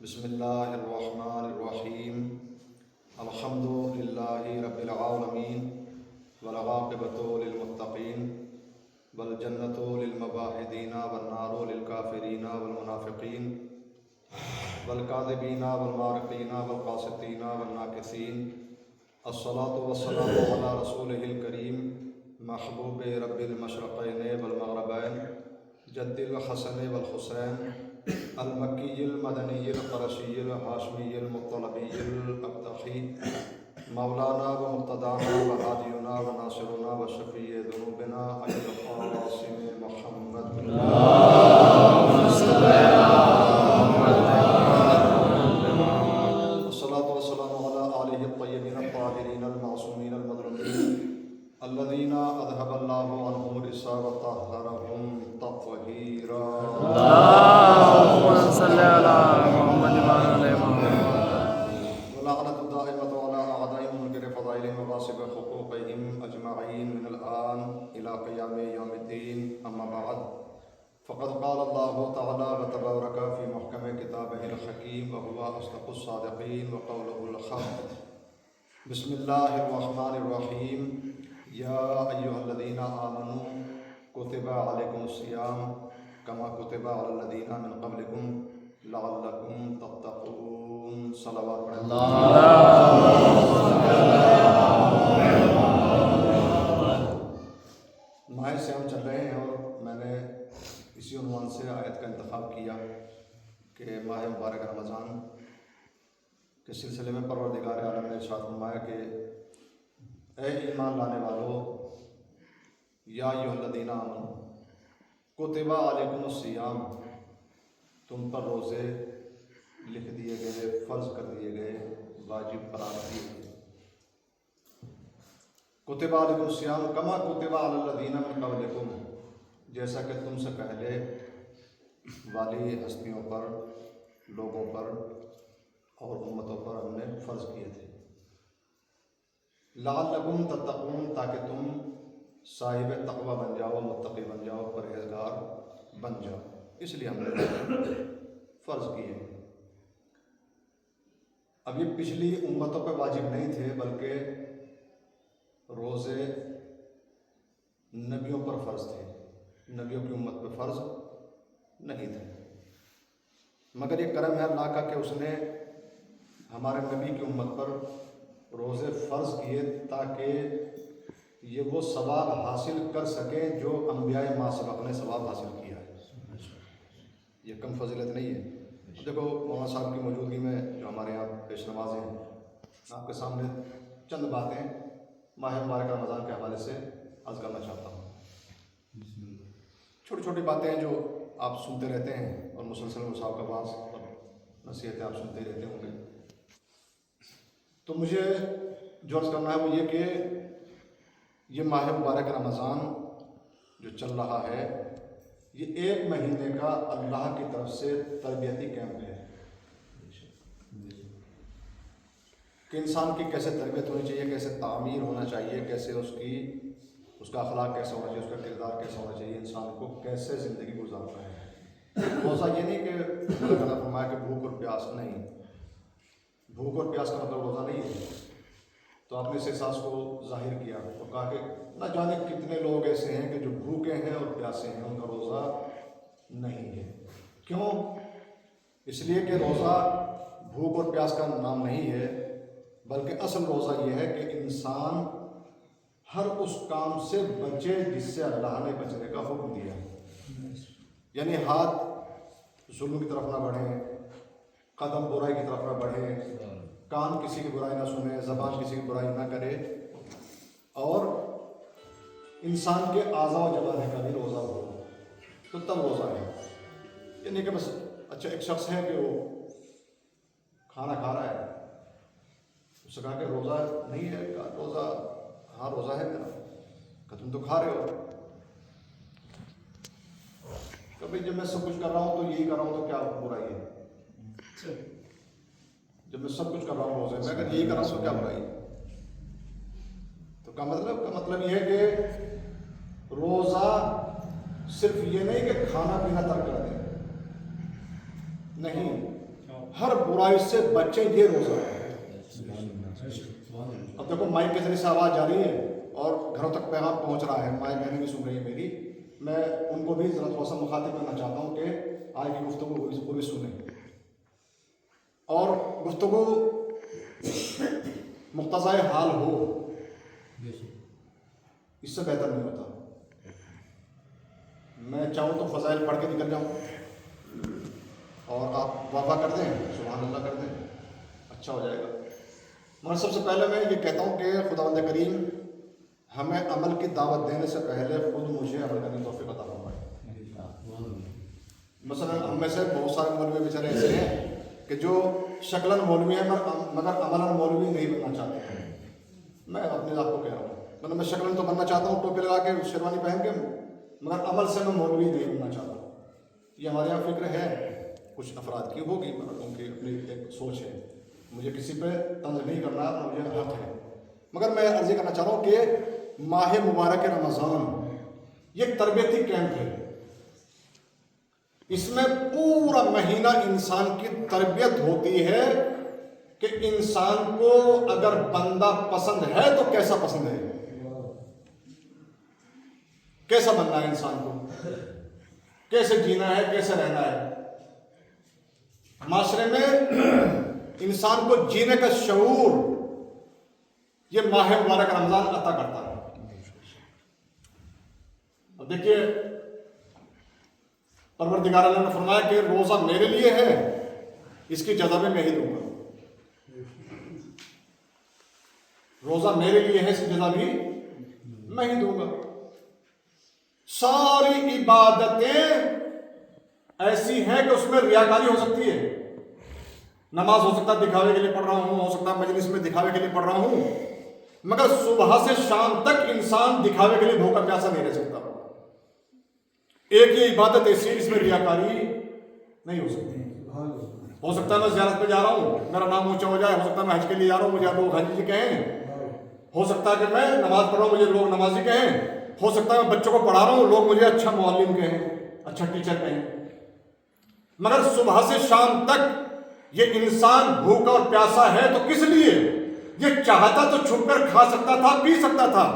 بسم اللہ الرحمن الرحیم الحمد للہ رب العالمین والعاقبۃ للمتقین والجنۃ للموحدین والنار للکافرین والمنافقین والکاذبین والمارقین والقاسطین والناکثین الصلاۃ والسلام علی رسولہ الکریم محبوب رب المشرقین والمغربین جد الحسن والحسین المکی المدنی القرشی الہاشمی المطلبی الابتحی مولانا و مقتدانا و ہادینا و ناصرنا و شفیع ذنوبنا ابی القاسم محمد والصلاة والسلام علی آلہ الطیبین الطاہرین المعصومین المظلومین الذین اذهب اللہ عنہم الرجس وطہرہم تطہیرا ولعنة الدائمة على أعدائهم منكر فضائلهم وغاصب حقوقهم أجمعين من الآن إلى قيام يوم الدين. أما بعد فقد قال الله تعالى وتبارك في محكم كتابه الحكيم وهو أصدق الصادقين وقوله الحق. بسم الله الرحمن الرحيم. يا أيها الذين آمنوا كتب عليكم الصيام كما كتب على الذين من قبلكم لعلكم تتقون. صلوات پڑھیں. ماہ صیام چل رہے ہیں اور میں نے اسی عنوان سے آیت کا انتخاب کیا کہ ماہ مبارک رمضان کے سلسلے میں پروردگار عالم نے ارشاد فرمایا کہ اے ایمان لانے والو، یا ایھا الذین آمنوا کتب علیکم الصیام، تم پر روزے لکھ دیے گئے، فرض کر دیے گئے، واجب قرار دیے گئے. کتب علیکم الصیام کما کتب علی الذین من قبلکم، جیسا کہ تم سے پہلے والی ہستیوں پر، لوگوں پر اور امتوں پر ہم نے فرض کیے تھے. لعلکم تتقون، تاکہ تم صاحب تقوی بن جاؤ، متقی بن جاؤ، پرہیزگار بن جاؤ. اس لیے ہم نے فرض کیے. اب یہ پچھلی امتوں پہ واجب نہیں تھے، بلکہ روزے نبیوں پر فرض تھے. نبیوں کی امت پہ فرض نہیں تھے. مگر یہ کرم ہے اللہ کا کہ اس نے ہمارے نبی کی امت پر روزے فرض کیے تاکہ یہ وہ ثواب حاصل کر سکیں جو انبیاء ما سبق نے ثواب حاصل کیا ہے. یہ کم فضیلت نہیں ہے. دیکھو مولانا صاحب کی موجودگی میں جو ہمارے یہاں پیش نواز ہیں، آپ کے سامنے چند باتیں ماہ مبارک رمضان کے حوالے سے عرض کرنا چاہتا ہوں. چھوٹی چھوٹی باتیں جو آپ سنتے رہتے ہیں اور مسلسل مسابقہ باز اور نصیحتیں آپ سنتے رہتے ہوں گے. تو مجھے جو عرض کرنا ہے وہ یہ کہ یہ ماہ مبارک رمضان جو چل رہا ہے، یہ 1 مہینے کا اللہ کی طرف سے تربیتی کیمپ ہے کہ انسان کی کیسے تربیت ہونی چاہیے، کیسے تعمیر ہونا چاہیے، کیسے اس کا اخلاق کیسا ہونا چاہیے، اس کا کردار کیسا ہونا چاہیے، انسان کو کیسے زندگی گزارنا ہے. روزہ یہ نہیں کہ اللہ تعالیٰ نے فرمایا کہ بھوک اور پیاس نہیں. بھوک اور پیاس کا مطلب روزہ نہیں ہے. تو آپ نے اس احساس کو ظاہر کیا اور کہا کہ نہ جانے کتنے لوگ ایسے ہیں کہ جو بھوکے ہیں اور پیاسے ہیں، ان کا روزہ نہیں ہے. کیوں؟ اس لیے کہ روزہ بھوک اور پیاس کا نام نہیں ہے، بلکہ اصل روزہ یہ ہے کہ انسان ہر اس کام سے بچے جس سے اللہ نے بچنے کا حکم دیا. یعنی ہاتھ ظلم کی طرف نہ بڑھیں، قدم برائی کی طرف نہ بڑھیں، کان کسی کی برائی نہ سنے، زبان کسی کی برائی نہ کرے، اور انسان کے اعضاء و جوارح کا بھی روزہ ہو تو تب روزہ ہے. یہ نہیں کہ بس اچھا ایک شخص ہے کہ وہ کھانا کھا رہا ہے، اس سے کہا کہ روزہ نہیں ہے، کہا روزہ ہاں روزہ ہے میرا، کہ تم تو کھا رہے ہو. کہ بھائی جب میں سب کچھ کر رہا ہوں تو یہی کر رہا ہوں تو کیا برائی ہے؟ جب میں سب کچھ کر رہا ہوں روزے میں اگر یہی کر رہا ہوں تو کیا برائی ہے؟ تو کا مطلب یہ ہے کہ روزہ صرف یہ نہیں کہ کھانا پینا ترک کر دیں، نہیں، ہر برائی سے بچیں، یہ روزہ ہے۔ اب دیکھو مائک کے ذریعے سے آواز جا رہی ہے اور گھروں تک پیغام پہنچ رہا ہے، مائیں بہنیں بھی سن رہی ہیں میری، میں ان کو بھی ذرا تھوڑا سا مخاطب کرنا چاہتا ہوں کہ آج کی گفتگو کو بھی سنیں، اور گفتگو مقتضائے حال ہو، اس سے بہتر نہیں ہوتا۔ میں چاہوں تو فضائل پڑھ کے نکل جاؤں اور آپ وافا کر دیں، سبحان اللہ کر دیں، اچھا ہو جائے گا۔ مگر سب سے پہلے میں یہ کہتا ہوں کہ خداوند کریم ہمیں عمل کی دعوت دینے سے پہلے خود مجھے عمل کرنے کی توفیق عطا فرمائے۔ مثلا ہم میں سے بہت سارے مولوی بیچارے ایسے ہیں کہ جو شکلاً مولوی ہیں مگر عملاً مولوی نہیں بننا چاہتے ہیں۔ میں اپنے آپ کو کہہ رہا ہوں، مطلب میں شکلاً تو بننا چاہتا ہوں، ٹوپی لگا کے شیروانی پہن کے، مگر عمل سے میں مولوی نہیں بننا چاہتا ہوں۔ یہ ہمارے یہاں فکر ہے، کچھ افراد کی ہوگی، مگر ان کی اپنی ایک سوچ ہے، مجھے کسی پہ طنز نہیں کرنا، مجھے حق ہے۔ مگر میں عرض یہ کرنا چاہ رہا ہوں کہ ماہ مبارک رمضان یہ ایک تربیتی کیمپ ہے، اس میں پورا مہینہ انسان کی تربیت ہوتی ہے کہ انسان کو اگر بندہ پسند ہے تو کیسا پسند ہے، کیسا بننا ہے انسان کو، کیسے جینا ہے، کیسے رہنا ہے۔ معاشرے میں انسان کو جینے کا شعور یہ ماہ مبارک رمضان عطا کرتا ہے۔ اب دیکھیے پروردگار اللہ نے فرمایا کہ روزہ میرے لیے ہے، اس کی جزا میں ہی دوں گا۔ روزہ میرے لیے ہے، اس کی جزا بھی میں ہی دوں گا۔ ساری عبادتیں ایسی ہیں کہ اس میں ریاکاری ہو سکتی ہے۔ نماز ہو سکتا ہے دکھاوے کے لیے پڑھ رہا ہوں، ہو سکتا ہے مجلس میں دکھاوے کے لیے پڑھ رہا ہوں، مگر صبح سے شام تک انسان دکھاوے کے لیے بھوکا پیاسا نہیں رہ سکتا۔ ایک یہ عبادت ایسی ہے جس میں ریاکاری نہیں ہو سکتی۔ ہو سکتا ہے میں زیارت پہ جا رہا ہوں، میرا نام اونچا ہو جائے، ہو سکتا ہے میں حج کے لیے جا رہا ہوں، مجھے لوگ حج جی کہیں، ہو سکتا ہے کہ میں نماز پڑھ رہا ہوں، مجھے لوگ نمازی کہیں، ہو سکتا ہے میں بچوں کو پڑھا رہا ہوں، لوگ مجھے اچھا معلم کہیں، اچھا ٹیچر کہیں، مگر صبح سے شام تک یہ انسان بھوکا اور پیاسا ہے تو کس لیے؟ یہ چاہتا تو چھپ کر کھا سکتا تھا، پی سکتا تھا،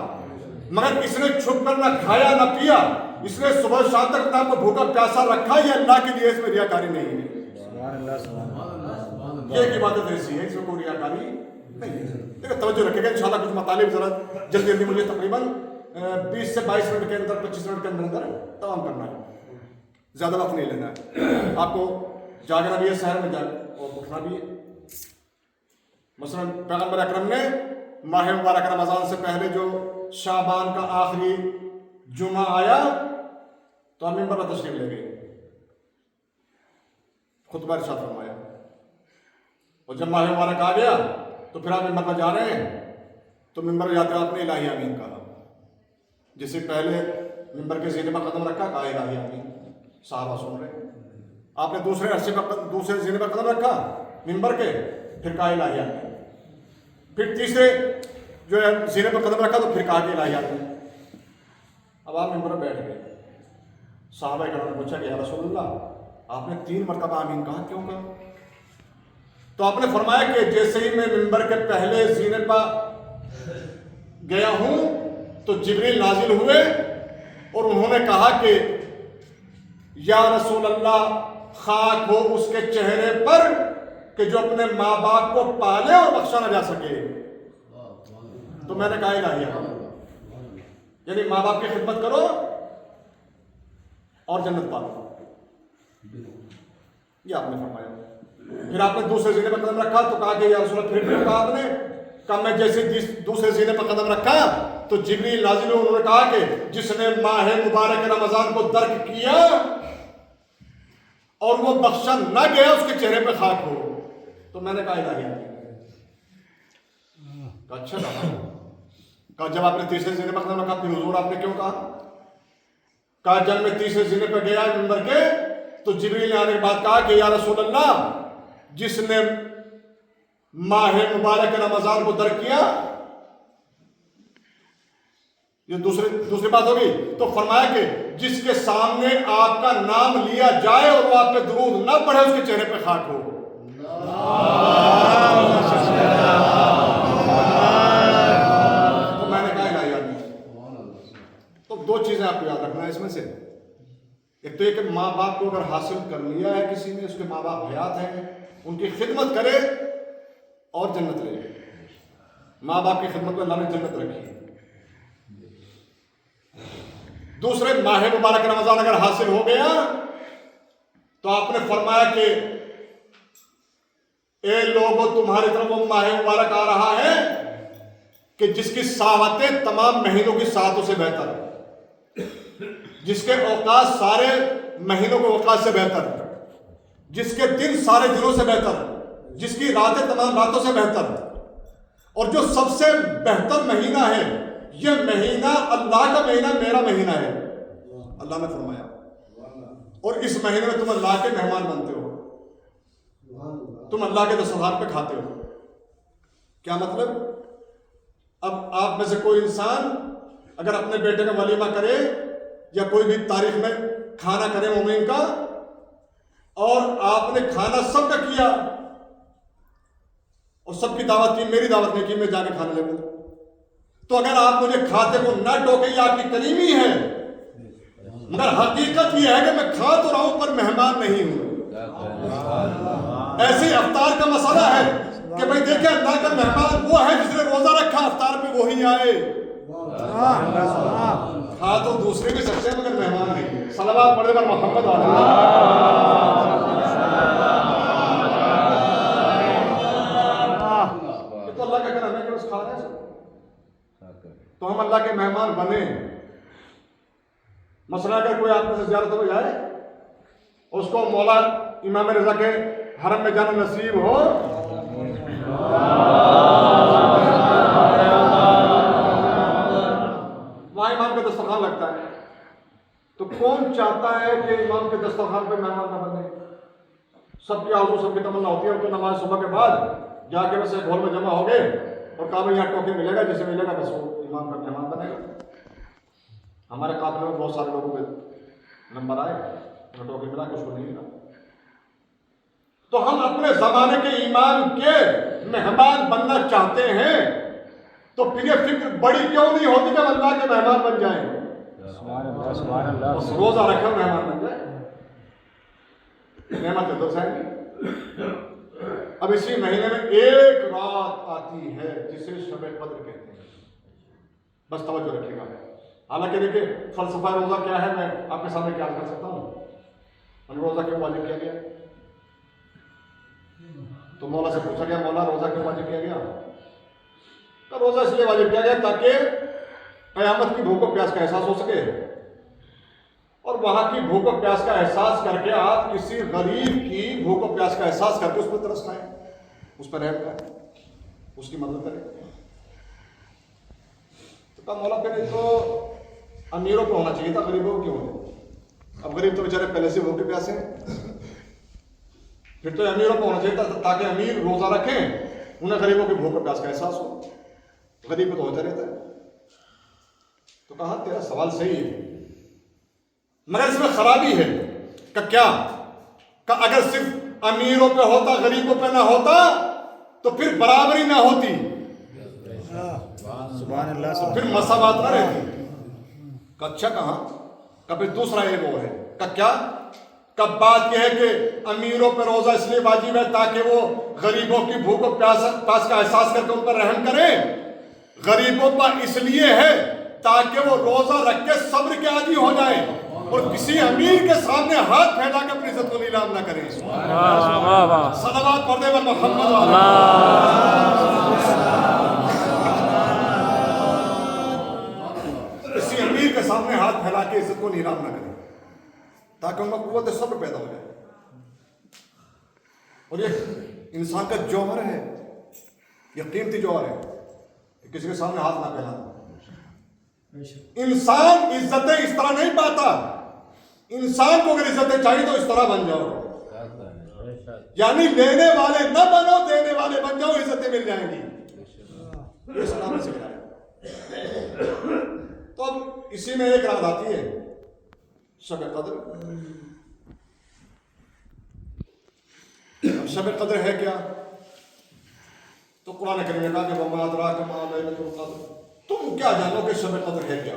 مگر اس نے چھپ کر نہ کھایا نہ پیا، اس نے صبح شام تک اپنے آپ کو بھوکا پیاسا رکھا، یہ اللہ کے لیے، اس میں ریاکاری نہیں ہے۔ یہ ایک عبادت ایسی ہے اس میں کوئی ریاکاری نہیں ہے۔ لیکن توجہ رکھے گا انشاءاللہ کچھ مطالب ذرا جلدی جلدی مجھے تقریباً 20 سے 22 منٹ کے اندر، 25 منٹ کے اندر تمام کرنا ہے، زیادہ وقت نہیں لینا ہے۔ آپ کو جاگنا بھی ہے، سحر میں جاگ اور اٹھنا بھی ہے۔ مثلا پیغمبر اکرم نے ماہ مبارک رمضان سے پہلے جو شعبان کا آخری جمعہ آیا تو ہم ممبر پر تشریف لے گئے، خطبہ ارشاد فرمایا، اور جب ماہ مبارک آ گیا تو پھر آپ ممبر پر جا رہے ہیں تو ممبر جاتے آپ نے الہی آمین کہا، جس سے پہلے ممبر کے زینے پر قدم رکھا، کہا الہی آمین، صحابہ سن رہے، آپ نے دوسرے عرصے پر دوسرے زینے پر قدم رکھا ممبر کے، پھر کہا الہی آمین، پھر تیسرے جو ہے زینے پر قدم رکھا تو پھر کہا کہ الہی آمین۔ اب آپ ممبر پر بیٹھ گئے، صحابہ کرام نے پوچھا کہ یا رسول اللہ آپ نے 3 مرتبہ آمین کہا، کیوں کہا؟ تو آپ نے فرمایا کہ جیسے ہی میں ممبر کے پہلے زینے پر گیا ہوں تو جبریل نازل ہوئے اور انہوں نے کہا کہ یا رسول اللہ خاک ہو اس کے چہرے پر کہ جو اپنے ماں باپ کو پالے اور بخشا نہ جا سکے۔ تو میں نے کہا الہی آمین، یعنی ماں باپ کی خدمت کرو اور جنت پالو، یہ آپ نے فرمایا۔ پھر آپ نے دوسرے زینے پر قدم رکھا تو کہا کہ یا رسول اللہ پھر کیوں کہا آپ نے؟ کہا میں جیسے دوسرے زینے پر قدم رکھا تو جبریل نازل ہوئے، انہوں نے کہا کہ جس نے ماہ مبارک رمضان کو درک کیا اور وہ بخشا نہ گیا اس کے چہرے پہ خاک ہو۔ تو میں نے کہا الہی آمین، کہا اچھا کہا جب آپ نے تیسرے زینے پر قدم رکھا پھر حضور آپ نے کیوں کہا؟ کہا جب میں تیسرے زینے پہ گیا ممبر کے تو جبریل نے آنے کے بعد کہا کہ یا رسول اللہ جس نے ماہ مبارک رمضان کو درک کیا، یہ دوسری بات ہوگی، تو فرمایا کہ جس کے سامنے آپ کا نام لیا جائے اور وہ آپ پہ درود نہ پڑھے اس کے چہرے پہ خاک ہو۔ تو میں نے کہا الہیات میں تو دو چیزیں آپ کو یاد رکھنا ہے اس میں سے. ایک تو یہ کہ ماں باپ کو اگر حاصل کر لیا ہے کسی نے, اس کے ماں باپ حیات ہیں, ان کی خدمت کرے اور جنت لے. ماں باپ کی خدمت میں اللہ نے جنت رکھی ہے. دوسرے, ماہ مبارک رمضان اگر حاصل ہو گیا تو آپ نے فرمایا کہ اے لوگوں تمہاری طرف وہ ماہ مبارک آ رہا ہے کہ جس کی ساعتیں تمام مہینوں کی ساعتوں سے بہتر, جس کے اوقات سارے مہینوں کے اوقات سے بہتر, جس کے دن سارے دنوں سے بہتر, جس کی راتیں تمام راتوں سے بہتر, اور جو سب سے بہتر مہینہ ہے, یہ مہینہ اللہ کا مہینہ, میرا مہینہ ہے, اللہ نے فرمایا. اور اس مہینے میں تم اللہ کے مہمان بنتے ہو, تم اللہ کے دسترخوان پہ کھاتے ہو. کیا مطلب؟ اب آپ میں سے کوئی انسان اگر اپنے بیٹے کا ولیمہ کرے یا کوئی بھی تاریخ میں کھانا کرے مومن کا, اور آپ نے کھانا سب کا کیا اور سب کی دعوت کی, میری دعوت نہیں کی, میں جا کے کھانے لگوں, تو اگر آپ مجھے کھاتے کو نہ ٹوکیں یہ آپ کی کریمی ہے, مگر حقیقت یہ ہے کہ میں کھا تو رہا ہوں پر مہمان نہیں ہوں. ایسے ہی افطار کا مسئلہ ہے کہ بھائی دیکھیں اللہ کا مہمان وہ ہے جس نے روزہ رکھا, افطار پہ وہی آئے. کھا تو دوسرے بھی سکتے ہیں مگر مہمان نہیں. صلوات پڑھنے پر محمد تو اللہ کا کرم ہے کہ اس کھا رہے ہیں تو ہم اللہ کے مہمان بنے. مثلا اگر کوئی آپ میں سے زیارت ہو جائے, اس کو مولا امام رضا کے حرم میں جانا نصیب ہو, وہاں امام کا دسترخوان لگتا ہے, تو کون چاہتا ہے کہ امام کے دسترخوان پہ مہمان نہ بنے؟ سب کی آرزو, سب کی تمنا ہوتی ہے کہ نماز صبح کے بعد جا کے بس ایک ہال میں جمع ہو گئے اور کہا بھائی یہاں ٹوکے ملے گا, جسے ملے گا بس وہ امام کا مہمان بنے گا. ہمارے قافلے میں بہت سارے لوگوں کے نمبر آئے, ٹوکے ملا, کچھ کو نہیں ملا. تو ہم اپنے زمانے کے ایمان کے مہمان بننا چاہتے ہیں, تو پھر یہ فکر بڑی کیوں نہیں ہوتی کہ ہم اللہ کے مہمان بن جائیں؟ بس روزہ رکھے مہمان بن جائیں, نعمت تو سائیں گے. اب اسی مہینے میں ایک رات آتی ہے جسے شب قدر کہتے ہیں, بس توجہ رکھیے گا. حالانکہ دیکھیں فلسفہ روزہ کیا ہے میں آپ کے سامنے کیا کر سکتا ہوں. روزہ کیوں واجب کیا گیا؟ تو مولا سے پوچھا گیا مولا روزہ کیوں واجب کیا گیا؟ تو روزہ اس لیے واجب کیا گیا تاکہ قیامت کی بھوک و پیاس کا احساس ہو سکے, اور وہاں کی بھوک و پیاس کا احساس کر کے آپ کسی غریب کی بھوک و پیاس کا احساس کر کے اس پر ترس کھائیں, اس پر رحم کریں, اس کی مدد کریں. تو کہا مولا پھر تو امیروں کو ہونا چاہیے تھا, غریبوں کو کیوں ہے؟ اب غریب تو بیچارے پہلے سے بھوکے پیاسے ہیں, پھر تو امیروں کو ہونا چاہیے تھا تاکہ امیر روزہ رکھیں, انہیں غریبوں کی بھوک و پیاس کا احساس ہو. غریب کو تو ہوتا رہتا ہے. تو کہا تیرا سوال صحیح ہے مگر اس میں خرابی ہے. کہ کیا؟ کہ اگر صرف امیروں پہ ہوتا غریبوں پہ نہ ہوتا تو پھر برابری نہ ہوتی, سبحان اللہ, پھر مساوات نہ رہتی. کہ اچھا کہاں؟ کہ پھر دوسرا ایک اور ہے. کہ کیا؟ کہ بات یہ ہے کہ امیروں پہ روزہ اس لیے واجب ہے تاکہ وہ غریبوں کی بھوک و پیاس کا احساس کر کے ان پر رحم کریں. غریبوں پر اس لیے ہے تاکہ وہ روزہ رکھ کے صبر کے عادی ہو جائیں اور کسی امیر کے سامنے ہاتھ پھیلا کے اپنی عزت کو نیلام نہ کریں. صلوات پڑھنے پر محمد کسی امیر کے سامنے ہاتھ پھیلا کے عزت کو نیلام نہ کریں تاکہ ان میں قوت صبر پیدا ہو جائے. اور یہ انسان کا جوہر ہے, یہ قیمتی جوہر ہے کہ کسی کے سامنے ہاتھ نہ پھیلانا. انسان عزتیں اس طرح نہیں پاتا. انسان کو اگر عزتیں چاہیے تو اس طرح بن جاؤ, یعنی لینے والے نہ بنو, دینے والے بن جاؤ, عزتیں مل جائیں گی. اسلام نے سکھایا. تو اب اسی میں ایک رات آتی ہے شب قدر. اب شب قدر ہے کیا؟ تو قرآن کریم نے کہا کہ وما ادراک ما لیلۃ القدر، تم کیا جانو کہ شب قدر ہے کیا؟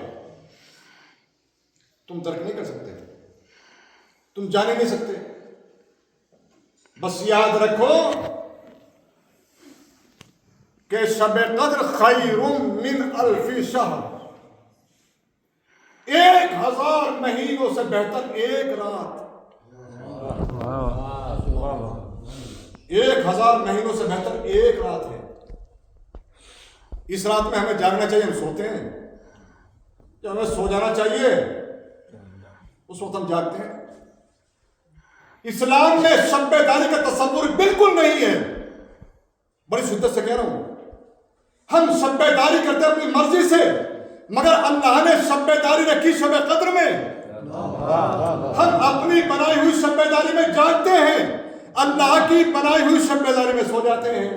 تم درک نہیں کر سکتے، تم جان ہی نہیں سکتے۔ بس یاد رکھو کہ شب قدر خیر من الف شہر، 1000 مہینوں سے بہتر ایک رات، 1000 مہینوں سے بہتر ایک رات ہے۔ اس رات میں ہمیں جاگنا چاہیے، ہم سوتے ہیں، جب ہمیں سو جانا چاہیے اس وقت ہم جاگتے ہیں۔ اسلام میں شب بیداری کا تصور بالکل نہیں ہے، بڑی شدت سے کہہ رہا ہوں۔ ہم شب بیداری کرتے ہیں اپنی مرضی سے، مگر اللہ نے شب بیداری رکھی شب قدر میں۔ ہم اپنی بنائی ہوئی شب بیداری میں جاگتے ہیں، اللہ کی بنائی ہوئی شب بیداری میں سو جاتے ہیں۔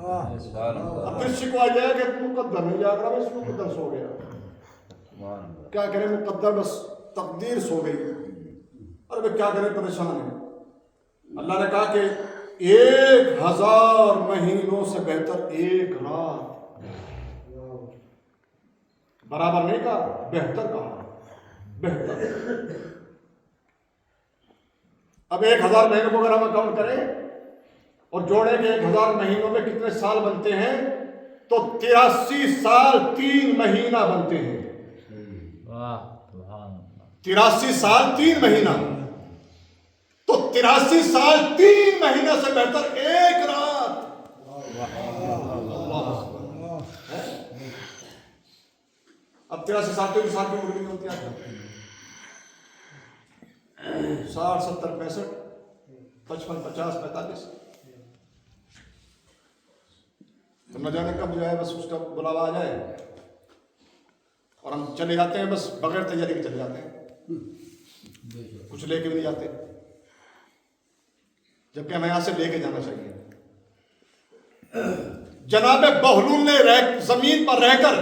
اب پھر شکوا جائے کہ مقدر نہیں جاگ رہا، بس مقدر سو گیا، کیا کریں مقدر بس تقدیر سو گئی، اور وہ کیا کریں پریشان ہے۔ اللہ نے کہا کہ 1000 مہینوں سے بہتر ایک رات، برابر نہیں کہا، بہتر کہا، بہتر۔ اب 1000 مہینوں کو اگر ہم کاؤنٹ کریں اور جوڑیں کہ 1000 مہینوں میں کتنے سال بنتے ہیں، تو 83 سال 3 مہینہ بنتے ہیں۔ 83 سال 3 مہینہ، تو 83 سال 3 مہینہ سے بہتر ایک رات۔ اب 83 سال 3 سال کی عمر نہیں ہوتی آپ 60 70 65 55 50 45، تو نہ جانے کب جو ہے بس اس کا بلاوا آ جائے اور ہم چلے جاتے ہیں، بس بغیر تیاری کے چلے جاتے ہیں، کچھ لے کے بھی نہیں جاتے، جبکہ ہمیں یہاں سے لے کے جانا چاہیے۔ جناب بہلول نے زمین پر رہ کر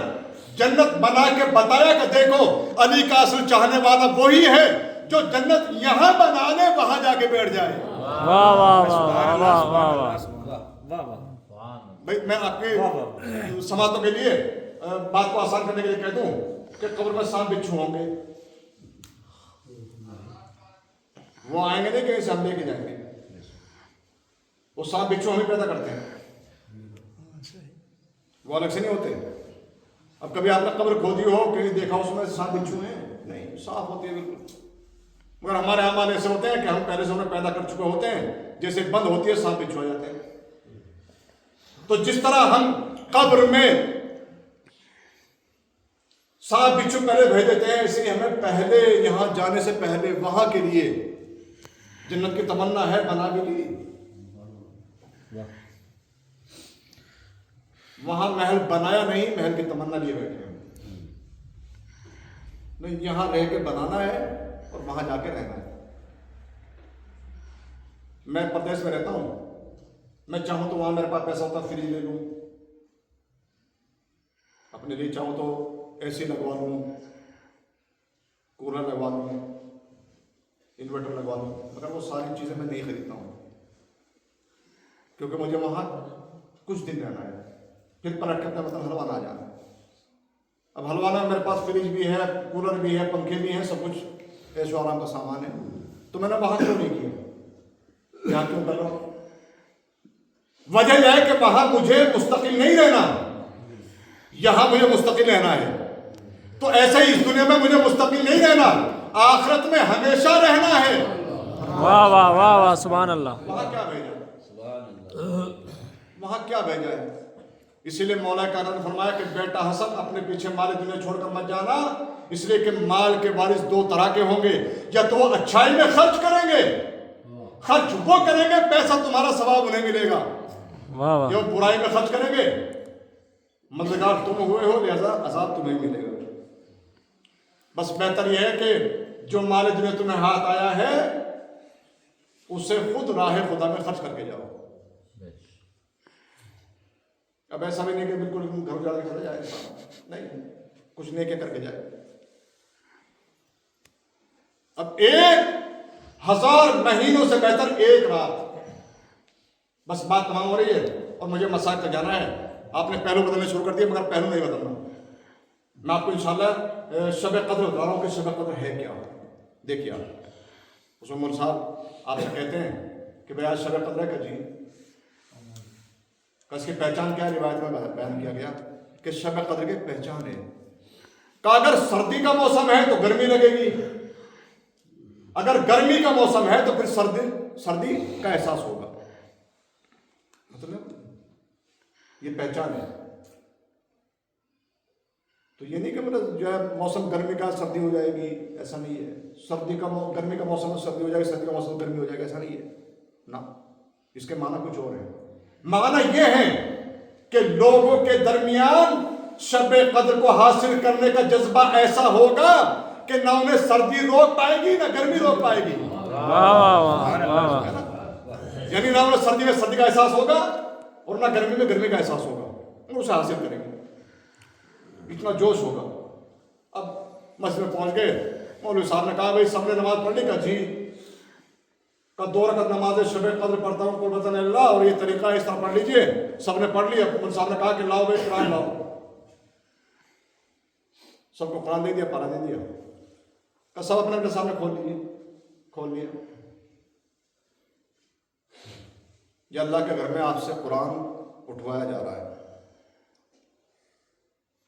جنت بنا کے بتایا کہ دیکھو علی کا اصل چاہنے والا وہی ہے جو جنت یہاں بنا لے وہاں جا کے بیٹھ جائے۔ واہ واہ واہ واہ واہ واہ۔ بھائی میں آپ کے سماعتوں کے لیے بات کو آسان کرنے کے لیے کہہ دوں کہ قبر میں سانپ بچھو ہوں گے، وہ آئیں گے نہیں، کہیں سے ہم لے کے جائیں گے، وہ سانپ بچھو ہم ہی پیدا کرتے ہیں، وہ الگ سے نہیں ہوتے۔ اب کبھی آپ نے قبر کھودی ہو، کہیں دیکھا اس میں سانپ بچھو ہیں؟ نہیں، صاف ہوتی ہے بالکل، مگر ہمارے اعمال ایسے ہوتے ہیں کہ ہم پہلے سے انہیں پیدا کر چکے ہوتے ہیں، جیسے بند ہوتی ہے سانپ بچھو آ جاتے ہیں۔ تو جس طرح ہم قبر میں سانپ بچھو پہلے بھیج دیتے ہیں، اس لیے ہمیں پہلے یہاں جانے سے پہلے وہاں کے لیے جنت کی تمنا ہے، بنا بھی لی، وہاں محل بنایا نہیں، محل کی تمنا لیے بیٹھے ہیں، نہیں یہاں رہ کے بنانا ہے اور وہاں جا کے رہنا ہے۔ میں پردیس میں رہتا ہوں، میں چاہوں تو وہاں میرے پاس پیسہ ہوتا فریج لے لوں، اپنے لیے چاہوں تو اے سی لگوا لوں، کولر لگوا لوں، انورٹر لگوا لوں، مگر وہ ساری چیزیں میں نہیں خریدتا ہوں، کیونکہ مجھے وہاں کچھ دن رہنا ہے، پھر پلٹ کے اپنا وطن ہلوانا آ جانا ہے۔ اب ہلوانا میرے پاس فریج بھی ہے، کولر بھی ہے، پنکھے بھی ہیں، سب کچھ عیش و آرام کا سامان ہے، تو میں نے وہاں کیوں نہیں کیا، یہاں کیوں کر رہا ہوں؟ وجہ یہ ہے کہ وہاں مجھے مستقل نہیں رہنا، یہاں مجھے مستقل رہنا ہے۔ تو ایسے ہی اس دنیا میں مجھے مستقل نہیں رہنا، آخرت میں ہمیشہ رہنا ہے۔ واہ واہ واہ واہ، سبحان اللہ۔ وہاں کیا بھیجا، وہاں کیا بھیجا ہے؟ اسی لیے مولا کائنات نے فرمایا کہ بیٹا حسن اپنے پیچھے مال دنیا چھوڑ کر مت جانا، اس لیے کہ مال کے وارث 2 طرح کے ہوں گے، یا تو وہ اچھائی میں خرچ کریں گے، خرچ وہ کریں گے، پیسہ تمہارا ثواب انہیں ملے گا، واہ واہ۔ جو برائی میں خرچ کریں گے مددگار تم ہوئے ہو، لہذا عذاب تمہیں ملے گا۔ بس بہتر یہ ہے کہ جو مال دنیا تمہیں ہاتھ آیا ہے اسے خود راہ خدا میں خرچ کر کے جاؤ۔ اب ایسا بھی نہیں کہ بالکل گھر جا کے چلا جائے، نہیں، کچھ نیکی کر کے جائے۔ اب 1000 مہینوں سے بہتر ایک رات، بس بات تمام ہو رہی ہے اور مجھے مساج تک جانا ہے. آپ نے پہلو بدلنے شروع کر دیے مگر پہلو نہیں بدلنا. میں آپ کو انشاءاللہ شب قدر بتا رہا ہوں کہ شب قدر ہے کیا. دیکھیے آپ اس میں مول صاحب آپ سے کہتے ہیں کہ بھائی آج شب قدر ہے کہ جی اس کی پہچان کیا ہے. روایت میں بیان کیا گیا کہ شب قدر کی پہچان ہے کہ اگر سردی کا موسم ہے تو گرمی لگے گی, اگر گرمی کا موسم ہے تو پھر سردی کا احساس ہوگا. مطلب یہ پہچان ہے. تو یہ نہیں کہ مطلب جو ہے موسم گرمی کا سردی ہو جائے گی, ایسا نہیں ہے. گرمی کا موسم سردی ہو جائے گی, سردی کا موسم گرمی ہو جائے گا, ایسا نہیں ہے نا. اس کے معنی کچھ اور ہے. معنی یہ ہے کہ لوگوں کے درمیان شب قدر کو حاصل کرنے کا جذبہ ایسا ہوگا کہ نہ انہیں سردی روک پائے گی نہ گرمی روک پائے گی. یعنی نہ انہیں سردی میں سردی کا احساس ہوگا اور نہ گرمی میں گرمی کا احساس ہوگا. وہ اسے حاصل کریں گے, اتنا جوش ہوگا. اب مسجد میں پہنچ گئے, مولوی صاحب نے کہا بھائی سب نے نماز پڑھ لی کا جی کا 2 رکعت نماز شب قدر پڑھتا ہوں قربۃ اللہ اور یہ طریقہ اس طرح پڑھ لیجئے. سب نے پڑھ لیا. مولوی صاحب نے کہا کہ لاؤ بھائی قرآن لاؤ. سب کو قرآن دے دیا, پارا دے دیا. کہ سب اپنے اپنے سامنے کھول لیا. یہ اللہ کے گھر میں آپ سے قرآن اٹھوایا جا رہا ہے.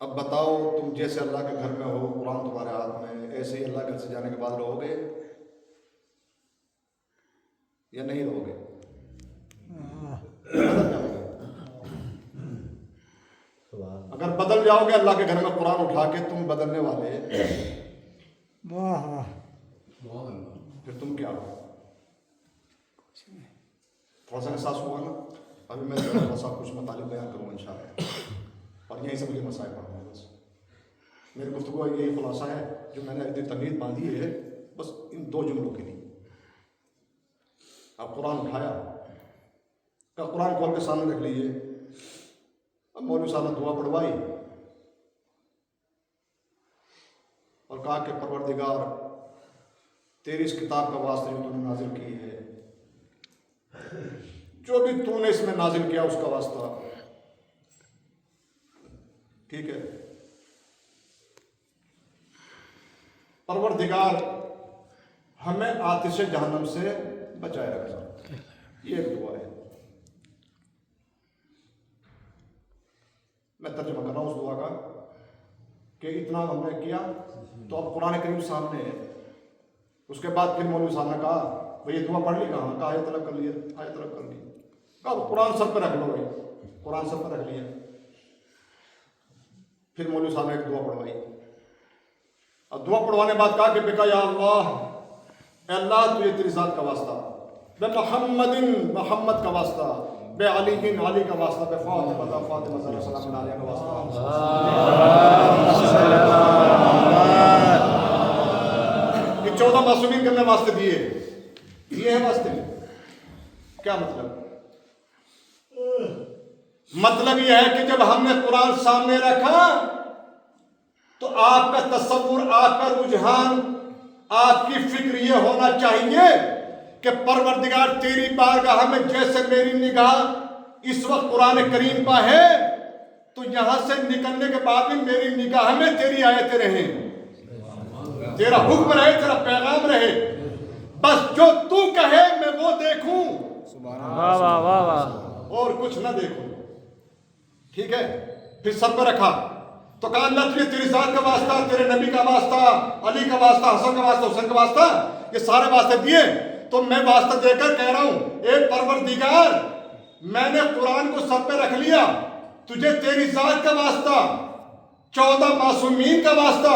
اب بتاؤ تم جیسے اللہ کے گھر میں ہو, قرآن تمہارے ہاتھ میں, ایسے ہی اللہ کے گھر سے جانے کے بعد رہو گے یا نہیں رہو گے؟ بدل جاؤ گے. اگر بدل جاؤ گے اللہ کے گھر میں قرآن اٹھا کے, تم بدلنے والے, پھر تم کیا ہو؟ تھوڑا سا احساس ہوا نا. ابھی میں تھوڑا سا کچھ مطالب بیان کروں انشاءاللہ, اور یہیں سے مجھے مسائل پڑھنا ہے. بس میری گفتگو کا یہی خلاصہ ہے جو میں نے اتنی تمہید باندھی ہے, بس ان 2 جملوں کے لیے. اب قرآن اٹھایا, کہ قرآن کھول کے سامنے رکھ لیجیے. اب مولوی صاحب نے دعا پڑھوائی اور کہا کہ پروردگار تیری اس کتاب کا واسطہ جو تو نے نازل کی ہے, جو بھی تو نے اس میں نازل کیا اس کا واسطہ, ٹھیک ہے, پروردگار ہمیں آتش جہنم سے بچائے رکھنا. یہ ایک دعا ہے. میں ترجمہ کر رہا ہوں اس دعا کا کہ اتنا ہم نے کیا تو اب قرآن کریم سامنے ہے. اس کے بعد پھر مولوی صاحب نے کہا بھئی یہ دعا پڑھ لی کہاں؟ کہا آیت طلب کر لی, آیت طلب کر لی. کہا قرآن سب پہ رکھ لو بھائی, قرآن سب پہ رکھ لیا. پھر مولوی صاحب نے ایک دعا پڑھوائی. اب دعا پڑھوانے بعد کہا کہ بیکا یا اللہ, اے اللہ تجھے تیری ذات کا واسطہ, بے محمد کا واسطہ, بے علی کا واسطہ, بے فاطمہ صلی اللہ علیہ کا واسطہ. یہ 14 معصومین کرنے واسطے دیے, یہ ہے واسطے. کیا مطلب؟ مطلب یہ ہے کہ جب ہم نے قرآن سامنے رکھا تو آپ کا تصور, آپ کا رجحان, آپ کی فکر یہ ہونا چاہیے کہ پروردگار تیری بارگاہ میں جیسے میری نگاہ اس وقت قرآن کریم پہ ہے تو یہاں سے نکلنے کے بعد بھی میری نگاہ میں تیری آیتیں رہیں, تیرا حکم رہے, تیرا پیغام رہے. بس جو تو کہے میں وہ دیکھوں, واہ واہ واہ واہ, اور کچھ نہ دیکھوں. ٹھیک ہے. پھر سر پہ رکھا تو کہا اللہ تجھے تیری ذات کا واسطہ, تیرے نبی کا واسطہ, علی کا واسطہ, حسن کا واسطہ, حسین کا واسطہ, یہ سارے واسطے دیے. تو میں واسطہ دے کر کہہ رہا ہوں اے پروردگار میں نے قرآن کو سر پہ رکھ لیا, تجھے تیری ذات کا واسطہ, 14 معصومین کا واسطہ,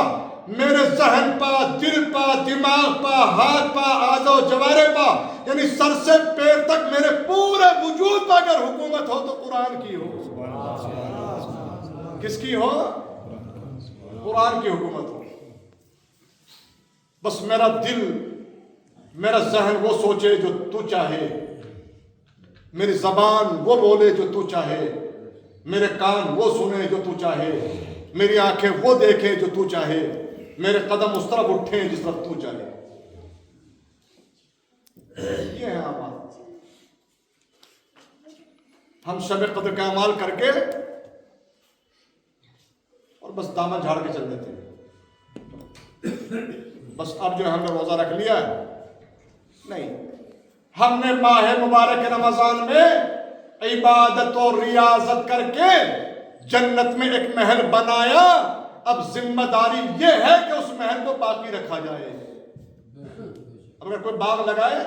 میرے ذہن پا, دل پا, دماغ پا, ہاتھ پا, اعضاء و جوارے پا, یعنی سر سے پیر تک میرے پورے وجود پہ اگر حکومت ہو تو قرآن کی ہو. کس کی ہو؟ قرآن کی حکومت ہو. بس میرا دل, میرا ذہن وہ سوچے جو تو چاہے, میری زبان وہ بولے جو تو چاہے, میرے کان وہ سنے جو تو چاہے, میری آنکھیں وہ دیکھیں جو تو چاہے, میرے قدم اس طرف اٹھیں جس طرف تو چاہے. یہ ہے آباد. ہم شب قدر کا اعمال کر کے اور بس دامن جھاڑ کے چل دیتے ہیں، بس اب جو ہم نے روزہ رکھ لیا ہے، نہیں، ہم نے ماہ مبارک رمضان میں عبادت اور ریاضت کر کے جنت میں ایک محل بنایا، اب ذمہ داری یہ ہے کہ اس محل کو باقی رکھا جائے۔ اب اگر کوئی باغ لگائے،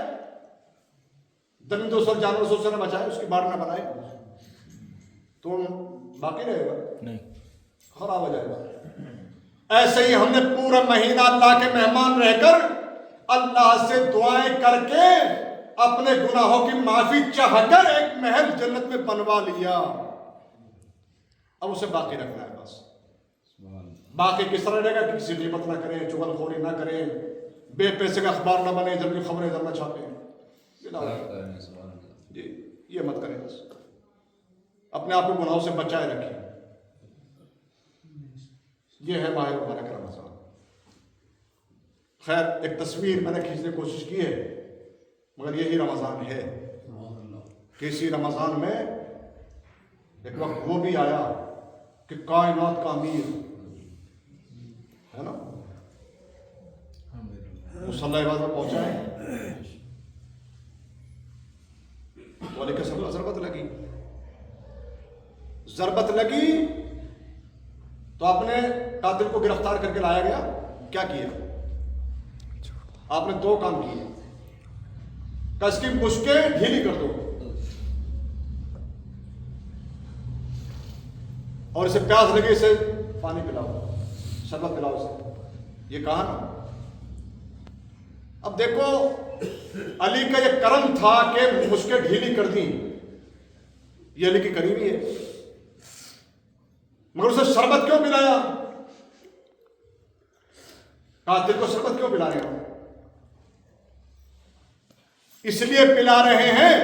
درندوں سے جانوروں سے نہ بچائے، اس کی باڑ نہ بنائے تو باقی رہے گا؟ نہیں، خراب ہو جائے گا۔ ایسے ہی ہم نے پورا مہینہ اللہ کے مہمان رہ کر اللہ سے دعائیں کر کے اپنے گناہوں کی معافی چاہ کر ایک محل جنت میں بنوا لیا، اب اسے باقی رکھنا ہے بس۔ باقی کس طرح رہے گا؟ کسی غیبت نہ کریں، چغل خوری نہ کریں، بے پیسے کا اخبار نہ بنے، جلدی خبریں ادھر نہ چھاپیں، جی یہ مت کریں، بس اپنے آپ کو گناہوں سے بچائے رکھیں۔ یہ ہے ماہ مبارک رمضان۔ خیر ایک تصویر میں نے کھینچنے کی کوشش کی ہے، مگر یہی رمضان ہے کہ اسی رمضان میں ایک وقت وہ بھی آیا کہ کائنات کا امیر ہے نا مصلی عبادت میں پہنچا ہے، والے کے سب ضربت لگی تو آپ نے قاتل کو گرفتار کر کے لایا گیا، کیا کیا؟ آپ نے دو کام کیے، کہ اس کی مشکیں ڈھیلی کر دو اور اسے پیاس لگے اسے پانی پلاؤ، شربت پلاؤ اسے، یہ کہا نا۔ اب دیکھو علی کا یہ کرم تھا کہ مشکیں ڈھیلی کر دی، یہ علی کی کریمی ہے، مگر اسے شربت کیوں پلایا؟ قاتل کو شربت کیوں پلا رہے ہیں؟ اس لیے پلا رہے ہیں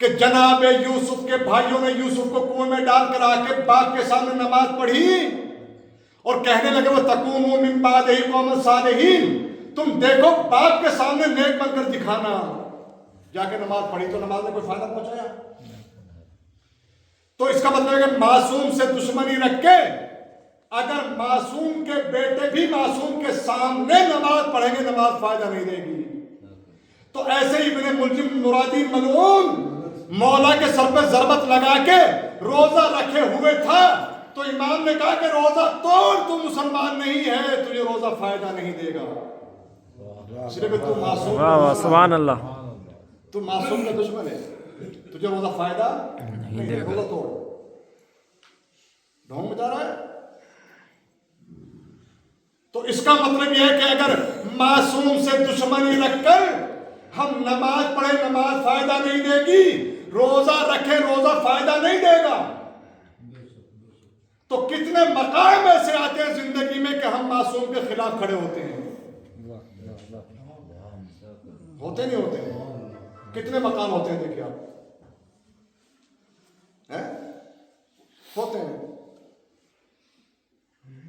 کہ جناب یوسف کے بھائیوں نے یوسف کو کنویں میں ڈال کر آ کے باپ کے سامنے نماز پڑھی اور کہنے لگے وہ تقوموا من بعدہ قوما صالحین، تم دیکھو باپ کے سامنے نیک بن کر دکھانا۔ جا کے نماز پڑھی تو نماز نے کوئی فائدہ پہنچایا؟ تو اس کا مطلب ہے کہ معصوم سے دشمنی رکھ کے اگر معصوم کے بیٹے بھی معصوم کے سامنے نماز پڑھیں گے نماز فائدہ نہیں دے گی۔ تو ایسے ہی ابن ملجم مرادی ملعون مولا کے سر پہ ضربت لگا کے روزہ رکھے ہوئے تھا، تو امام نے کہا کہ روزہ توڑ، تو مسلمان نہیں ہے، تجھے روزہ فائدہ نہیں دے گا، اس لیے کہ تو معصوم، سبحان اللہ، تو معصوم کا دشمن ہے، تجھے روزہ فائدہ نہیں دے گا، روزہ توڑ۔ ڈھونگ مچا رہا ہے۔ تو اس کا مطلب یہ ہے کہ اگر معصوم سے دشمنی رکھ کر ہم نماز پڑھیں نماز فائدہ نہیں دے گی، روزہ رکھیں روزہ فائدہ نہیں دے گا، تو کتنے مقام ایسے آتے ہیں زندگی میں کہ ہم معصوم کے خلاف کھڑے ہوتے ہیں؟ ہوتے نہیں ہوتے؟ کتنے مقام ہوتے ہیں دیکھیے آپ، ہوتے ہیں۔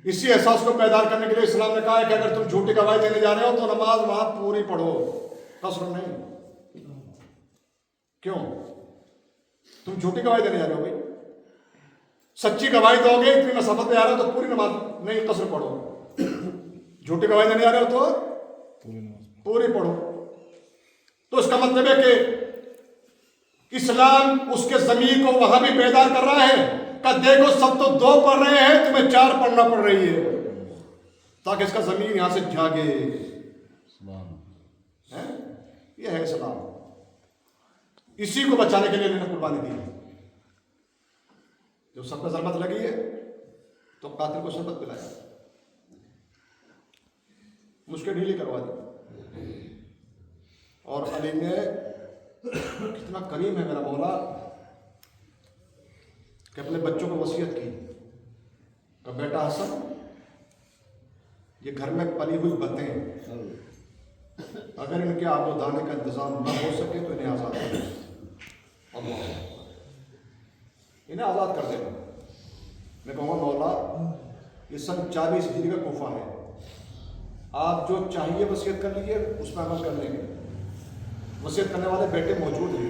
اسی احساس کو بیدار کرنے کے لیے اسلام نے کہا ہے کہ اگر تم جھوٹی گواہی دینے جا رہے ہو تو نماز وہاں پوری پڑھو، قصر نہیں۔ کیوں؟ تم جھوٹی گواہی دینے جا رہے ہو بھائی، سچی گواہی دو گے، اتنی مسافت پہ جا رہے ہو تو پوری نماز نہیں، قصر پڑھو۔ جھوٹی گواہی دینے جا رہے ہو تو پوری پڑھو۔ تو اس کا مطلب ہے کہ اسلام اس کے ضمیر کو وہاں بھی بیدار کر رہا ہے کہ دیکھو سب تو 2 پڑھ رہے ہیں، تمہیں 4 پڑھنا پڑ رہی ہے، تاکہ اس کا ضمیر یہاں سے جاگے۔ یہ ہے اسلام، اسی کو بچانے کے لیے انہوں نے قربانی دی ہے۔ جب سب کو ضربت لگی ہے تو قاتل کو شربت پلایا، مشکل ڈھیلی کروا دی، اور علی نے کتنا کریم ہے میرا مولا کہ اپنے بچوں کو وصیت کی کہ بیٹا حسن، یہ گھر میں پلی ہوئی بتیں اگر ان کے آب و دانے کا انتظام نہ ہو سکے تو انہیں آزاد کر دیں، انہیں آزاد کر دینا۔ میں کہوں گا مولا یہ سن 40 ہجری کا کوفہ ہے، آپ جو چاہیے وصیت کر لیجیے، اس میں عمل کر لیں گے، وصیت کرنے والے بیٹے موجود ہیں،